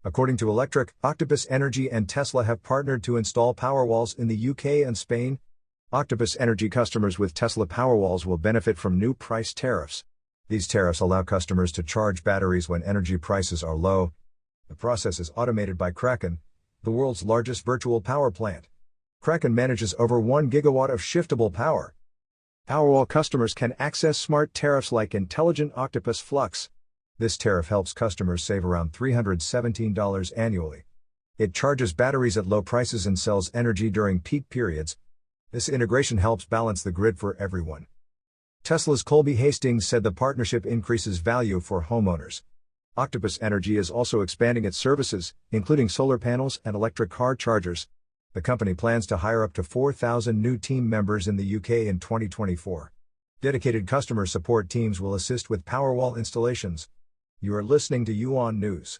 According to Electric, Octopus Energy and Tesla have partnered to install Powerwalls in the UK and Spain. Octopus Energy customers with Tesla Powerwalls will benefit from new price tariffs. These tariffs allow customers to charge batteries when energy prices are low. The process is automated by Kraken, the world's largest virtual power plant. Kraken manages over 1 gigawatt of shiftable power. Powerwall customers can access smart tariffs like Intelligent Octopus Flux. This tariff helps customers save around $317 annually. It charges batteries at low prices and sells energy during peak periods. This integration helps balance the grid for everyone. Tesla's Colby Hastings said the partnership increases value for homeowners. Octopus Energy is also expanding its services, including solar panels and electric car chargers. The company plans to hire up to 4,000 new team members in the UK in 2024. Dedicated customer support teams will assist with Powerwall installations. You are listening to UON News.